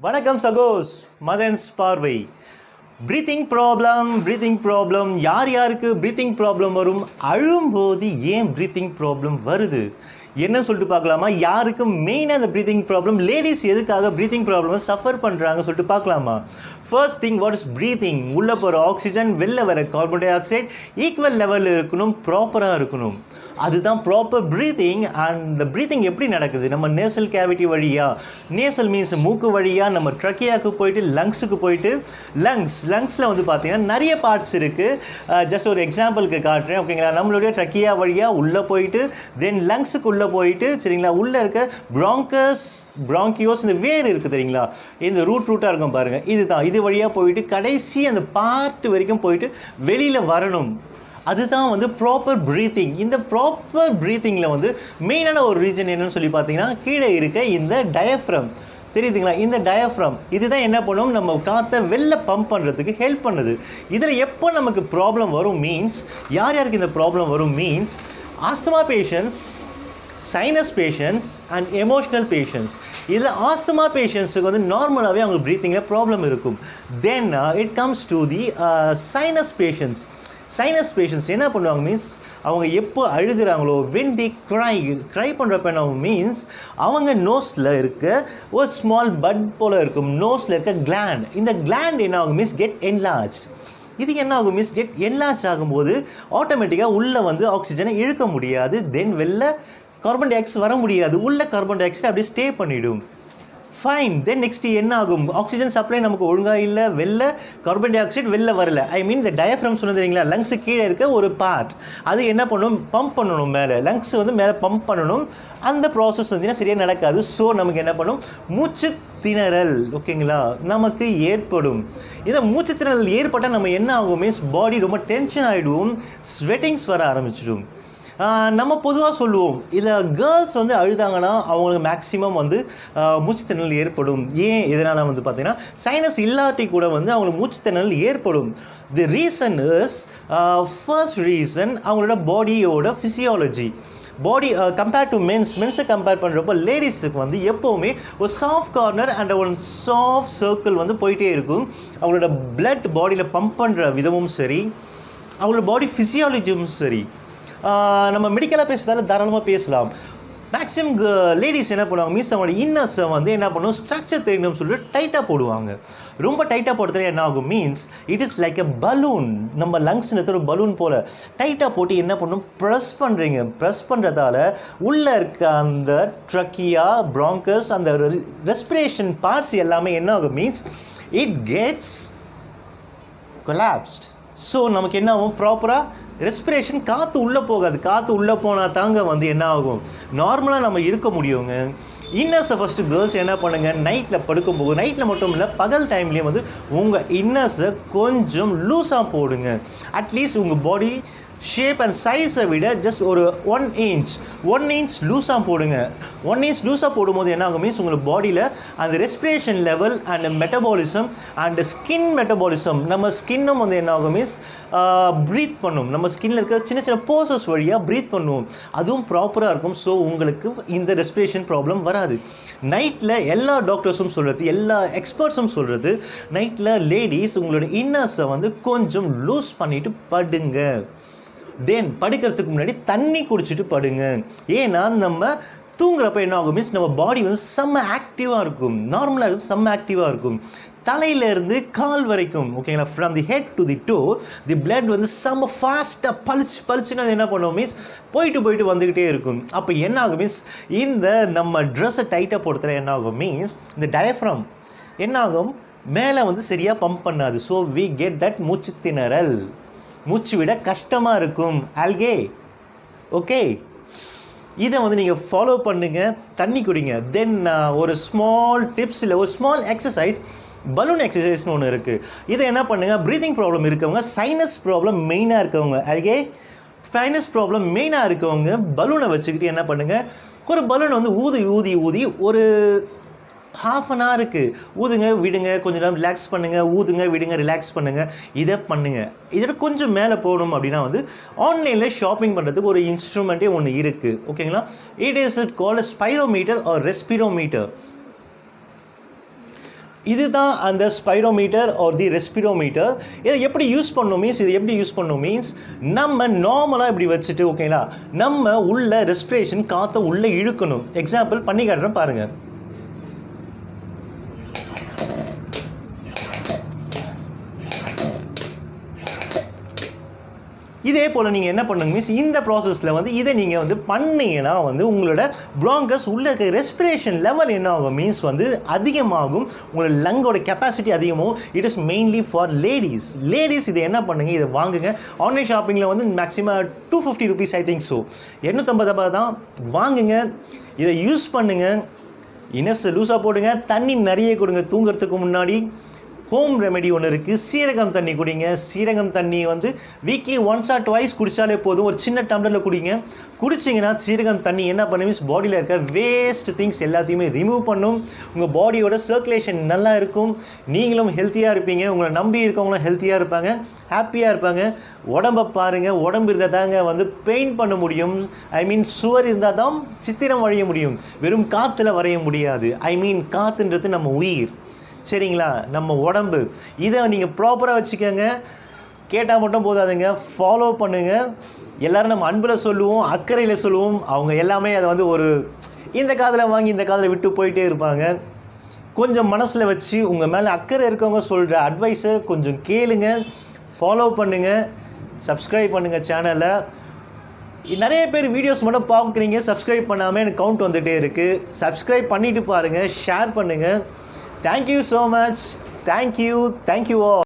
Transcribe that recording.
வணக்கம் சகோஸ், மதன்ஸ் பார்வை. Breathing problem யார் யாருக்கு பிரீத்திங் ப்ராப்ளம் வரும்? அழும்போது ஏன் பிரீத்திங் ப்ராப்ளம் வருது என்ன சொல்லிட்டு பார்க்கலாமா? யாருக்கு மெயினாக அந்த பிரீத்திங் ப்ராப்ளம், லேடிஸ் எதுக்காக பிரீத்திங் ப்ராப்ளம் சஃபர் பண்ணுறாங்க சொல்லிட்டு பார்க்கலாமா? First thing, what is breathing? உள்ளே போகிற ஆக்சிஜன் வெளில வர கார்பன் டை ஆக்சைடு ஈக்குவல் லெவலில் இருக்கணும், ப்ராப்பராக இருக்கணும். அதுதான் ப்ராப்பர் பிரீத்திங். அண்ட் இந்த பிரீத்திங் எப்படி நடக்குது? நம்ம நேசல் கேவிட்டி வழியாக, நேசல் மீன்ஸ் மூக்கு வழியாக நம்ம ட்ரக்கியாவுக்கு போயிட்டு லங்ஸுக்கு போயிட்டு, லங்ஸில் வந்து பார்த்தீங்கன்னா நிறைய பார்ட்ஸ் இருக்குது. ஜஸ்ட் ஒரு எக்ஸாம்பிளுக்கு காட்டுறேன், ஓகேங்களா? நம்மளுடைய ட்ரக்கியா வழியாக உள்ளே போயிட்டு தென் லங்ஸுக்கு உள்ளே போயிட்டு, சரிங்களா, உள்ளே இருக்க பிராங்கியோஸ் இந்த வேர் இருக்குது தெரியுங்களா, இந்த ரூட்டாக இருக்கும் பாருங்கள், இது வழியாக போயிட்டு கடைசி அந்த பார்ட் வரைக்கும் போயிட்டு வெளியில் வரணும். அதுதான் வந்து ப்ராப்பர் பிரீத்திங். இந்த ப்ராப்பர் பிரீத்திங்கில் வந்து மெயினான ஒரு ரீஜன் என்னன்னு சொல்லி பார்த்தீங்கன்னா, கீழே இருக்க இந்த டயஃப்ரம் தெரியுதுங்களா? இந்த டயஃப்ரம் இதுதான் என்ன பண்ணும், நம்ம காற்றை வெளில பம்ப் பண்ணுறதுக்கு ஹெல்ப் பண்ணுது. இதில் எப்போ நமக்கு ப்ராப்ளம் வரும் மீன்ஸ், யாருக்கு இந்த ப்ராப்ளம் வரும் means, asthma patients, sinus patients and emotional patients. இதில் ஆஸ்துமா பேஷண்ட்ஸுக்கு வந்து நார்மலாகவே அவங்களுக்கு ப்ரீத்திங்கில் ப்ராப்ளம் இருக்கும். Then it comes to the sinus patients என்ன பண்ணுவாங்க மீன்ஸ், அவங்க எப்போ அழுகிறாங்களோ, when they cry பண்ணுறப்ப என்ன மீன்ஸ், அவங்க நோஸில் இருக்க ஒரு ஸ்மால் பட் போல் இருக்கும், நோஸில் இருக்க கிளாண்ட், இந்த கிளாண்ட் என்ன ஆகும் மீன்ஸ் கெட் என்லார்ஜ். இது என்ன ஆகும் மீன்ஸ் கெட் என்லார்ஜ் ஆகும்போது ஆட்டோமேட்டிக்காக உள்ளே வந்து ஆக்சிஜனை இழுக்க முடியாது, தென் வெளில கார்பன் டை ஆக்சைடு வர முடியாது, உள்ள கார்பன் டை ஆக்சைடு அப்படியே ஸ்டே பண்ணிவிடும். ஃபைன். தென் நெக்ஸ்ட் என்ன ஆகும், ஆக்சிஜன் சப்ளை நமக்கு ஒழுங்காக இல்லை, வெளில கார்பன் டை ஆக்சைடு வெளில வரல. ஐ மீன் இந்த டயஃப்ரம் சொன்னது இல்லைங்களா, லங்ஸு கீழே இருக்க ஒரு பார்ட், அது என்ன பண்ணணும், பம்ப் பண்ணணும் மேலே, லங்ஸ் வந்து மேலே பம்ப் பண்ணணும். அந்த ப்ராசஸ் வந்து சரியாக நடக்காது. ஸோ நமக்கு என்ன பண்ணும், மூச்சு திணறல், ஓகேங்களா, நமக்கு ஏற்படும். இதை மூச்சு திணறல் ஏற்பட்டால் நம்ம என்ன ஆகும் மீன்ஸ், பாடி ரொம்ப டென்ஷன் ஆகிடுவோம், ஸ்வெட்டிங்ஸ் வர ஆரம்பிச்சிடும். நம்ம பொதுவாக சொல்லுவோம், இதில் கேர்ள்ஸ் வந்து அழுதாங்கன்னா அவங்களுக்கு மேக்ஸிமம் வந்து மூச்சுத்திணறல் ஏற்படும். ஏன் இதனால் வந்து பார்த்திங்கன்னா, சைனஸ் இல்லாட்டி கூட வந்து அவங்களுக்கு மூச்சுத்திணறல் ஏற்படும். The reason is, first reason அவங்களோட பாடியோட ஃபிசியாலஜி. பாடி கம்பேர் டு மென்ஸை கம்பேர் பண்ணுறப்போ லேடிஸுக்கு வந்து எப்போவுமே ஒரு சாஃப்ட் கார்னர் அண்ட் ஒரு சாஃப்ட் சர்க்கிள் வந்து போயிட்டே இருக்கும். அவங்களோட பிளட் பாடியில் பம்ப் பண்ணுற விதமும் சரி, அவங்களோட பாடி ஃபிசியாலஜியும் சரி. நம்ம மெடிக்கலாக பேசுறதால தாராளமாக பேசலாம். மேக்ஸிமம் லேடிஸ் என்ன பண்ணுவாங்க மீன்ஸ், அவங்களோட இன்னர்ஸை வந்து என்ன பண்ணுவோம், ஸ்ட்ரக்சர் தெரியணும்னு சொல்லிட்டு டைட்டாக போடுவாங்க. ரொம்ப டைட்டாக போடுறது என்ன ஆகும் means, it is like a balloon. நம்ம லங்ஸ் ஒரு பலூன் போல் டைட்டாக போட்டு என்ன பண்ணும், ப்ரெஸ் பண்ணுறதால உள்ளே இருக்க அந்த ட்ரக்கியா, பிராங்கஸ், அந்த ரெஸ்பிரேஷன் பார்ட்ஸ் எல்லாமே என்ன ஆகும் means, it gets collapsed. So நமக்கு என்ன ஆகும், ப்ராப்பராக ரெஸ்பிரேஷன், காற்று உள்ளே போகாது. காற்று உள்ளே போனால் தாங்க வந்து என்ன ஆகும், நார்மலாக நம்ம இருக்க முடியுங்க. இன்னர்ஸை ஃபஸ்ட்டு கேர்ள்ஸ் என்ன பண்ணுங்கள், நைட்டில் படுக்கும்போது, நைட்டில் மட்டும் இல்லை பகல் டைம்லேயும் வந்து உங்கள் இன்னர்ஸை கொஞ்சம் லூஸாக போடுங்க. அட்லீஸ்ட் உங்கள் பாடி ஷேப் அண்ட் சைஸை விட ஜஸ்ட் ஒரு 1 இன்ச் லூஸாக போடுங்க. 1 இன்ச் லூஸாக போடும்போது என்ன ஆகும் மீன்ஸ், உங்களுக்கு பாடியில் அந்த respiration level and metabolism and skin metabolism, நம்ம ஸ்கின்னும் வந்து என்ன ஆகும் மீன்ஸ் ப்ரீத் பண்ணும். நம்ம ஸ்கின்னில் இருக்க சின்ன சின்ன போர்சஸ் வழியாக ப்ரீத் பண்ணுவோம், அதுவும் ப்ராப்பராக இருக்கும். ஸோ உங்களுக்கு இந்த ரெஸ்பிரேஷன் ப்ராப்ளம் வராது. நைட்டில் எல்லா டாக்டர்ஸும் சொல்கிறது, எல்லா எக்ஸ்பர்ட்ஸும் சொல்கிறது, நைட்டில் லேடிஸ் உங்களோட இன்னர்ஸை வந்து கொஞ்சம் லூஸ் பண்ணிவிட்டு படுங்க. தென் படுக்கிறதுக்கு முன்னாடி தண்ணி குடிச்சிட்டு படுங்க. ஏன்னா நம்ம தூங்குறப்ப என்ன ஆகும் மீன்ஸ், நம்ம பாடி வந்து செம்ம ஆக்டிவாக இருக்கும், நார்மலாக இருக்குது செம்ம ஆக்டிவாக இருக்கும். தலையிலேருந்து கால் வரைக்கும், ஓகேங்களா, from the head to the to, the blood வந்து செம்ம ஃபாஸ்ட்டாக பளிச்சுன்னு அது என்ன பண்ணுவோம் மீன்ஸ், போயிட்டு வந்துக்கிட்டே இருக்கும். அப்போ என்ன ஆகும் மீன்ஸ், இந்த நம்ம ட்ரெஸ்ஸை டைட்டாக போடுறதுல என்ன ஆகும் மீன்ஸ், இந்த டயஃப்ரம் என்ன ஆகும், மேலே வந்து சரியாக பம்ப் பண்ணாது. ஸோ வி கெட் தட் மூச்சு திணறல், மூச்சு விட கஷ்டமாக இருக்கும். ஆல்கே ஓகே, இதை வந்து நீங்கள் ஃபாலோ பண்ணுங்கள், தண்ணி குடிங்க. தென் ஒரு ஸ்மால் டிப்ஸ், இல்லை ஒரு ஸ்மால் எக்ஸசைஸ், பலூன் எக்ஸசைஸ்னு ஒன்று இருக்குது. இதை என்ன பண்ணுங்கள், ப்ரீத்திங் ப்ராப்ளம் இருக்கவங்க, சைனஸ் ப்ராப்ளம் மெயினாக இருக்கவங்க, ஆல்கே சைனஸ் ப்ராப்ளம் மெயினாக இருக்கவங்க பலூனை வச்சுக்கிட்டு என்ன பண்ணுங்கள், ஒரு பலூனை வந்து ஊதி ஒரு ½ an hour ஊதுங்க விடுங்க, கொஞ்சம் நேரம் ரிலாக்ஸ் பண்ணுங்கள், ஊதுங்க விடுங்க ரிலாக்ஸ் பண்ணுங்கள். இதை பண்ணுங்கள். இதோட கொஞ்சம் மேலே போகணும் அப்படின்னா வந்து ஆன்லைனில் ஷாப்பிங் பண்ணுறதுக்கு ஒரு இன்ஸ்ட்ருமெண்ட்டே ஒன்று இருக்குது, ஓகேங்களா. It called spirometer or respirometer. இதுதான் அந்த ஸ்பைரோமீட்டர் ஆர் தி ரெஸ்பிரோமீட்டர். இதை எப்படி யூஸ் பண்ணணும் மீன்ஸ் நம்ம நார்மலாக இப்படி வச்சுட்டு ஓகேங்களா, நம்ம உள்ள ரெஸ்பிரேஷன் காற்றை உள்ளே இழுக்கணும். எக்ஸாம்பிள் பண்ணி காட்டுறேன் பாருங்கள். இதே போல் நீங்கள் என்ன பண்ணுங்க மீன்ஸ் இந்த ப்ராசஸில் இதை நீங்கள் பண்ணீங்கன்னா உங்களோட ப்ராங்கஸ் உள்ள இருக்க ரெஸ்பிரேஷன் லெவல் என்ன ஆகும் மீன்ஸ் அதிகமாகும், உங்களோட லங்கோட கெப்பாசிட்டி அதிகமாகும். It is mainly for ladies இதை என்ன பண்ணுங்க, இதை வாங்குங்க. ஆன்லைன் ஷாப்பிங்கில் maximum 250 rupees I think. So 850 தான் வாங்குங்க, இதை யூஸ் பண்ணுங்க. இனஸ் லூஸாக போடுங்க, தண்ணி நிறைய கொடுங்க தூங்குறதுக்கு முன்னாடி. ஹோம் ரெமெடி ஒன்று இருக்குது, சீரகம் தண்ணி குடிங்க. சீரகம் தண்ணி வீக்லி 1 or 2 குடித்தாலே போதும். ஒரு சின்ன டம்ளரில் குடிங்க. குடிச்சிங்கன்னா சீரகம் தண்ணி என்ன பண்ணும் மீன்ஸ் பாடியில் இருக்க வேஸ்ட் திங்ஸ் எல்லாத்தையுமே ரிமூவ் பண்ணும். உங்கள் பாடியோட சர்க்குலேஷன் நல்லா இருக்கும், நீங்களும் ஹெல்த்தியாக இருப்பீங்க, உங்களை நம்பி இருக்கவங்களும் ஹெல்த்தியாக இருப்பாங்க, ஹாப்பியாக இருப்பாங்க. உடம்பை பாருங்கள், உடம்பு இருந்தால் தாங்க பெயிண்ட் பண்ண முடியும். சுவர் இருந்தால் தான் சித்திரம் வரைய முடியும், வெறும் காற்றுல வரைய முடியாது. காற்றுன்றது நம்ம உயிர், சரிங்களா, நம்ம உடம்பு. இதை நீங்கள் ப்ராப்பராக வச்சுக்கோங்க. கேட்டால் மட்டும் போதாதுங்க, ஃபாலோ பண்ணுங்கள். எல்லோரும் நம்ம அன்பில் சொல்லுவோம், அக்கறையில் சொல்லுவோம். அவங்க எல்லாமே அதை ஒரு இந்த காதில் வாங்கி இந்த காதில் விட்டு போயிட்டே இருப்பாங்க. கொஞ்சம் மனசில் வச்சு உங்கள் மேலே அக்கறை இருக்கவங்க சொல்கிற அட்வைஸை கொஞ்சம் கேளுங்க, ஃபாலோ பண்ணுங்கள், சப்ஸ்கிரைப் பண்ணுங்கள் சேனலை. நிறைய பேர் வீடியோஸ் மட்டும் பார்க்குறீங்க, சப்ஸ்கிரைப் பண்ணாமல் எனக்கு கவுண்ட் வந்துகிட்டே இருக்குது. சப்ஸ்கிரைப் பண்ணிவிட்டு பாருங்கள், ஷேர் பண்ணுங்கள். Thank you so much. Thank you all.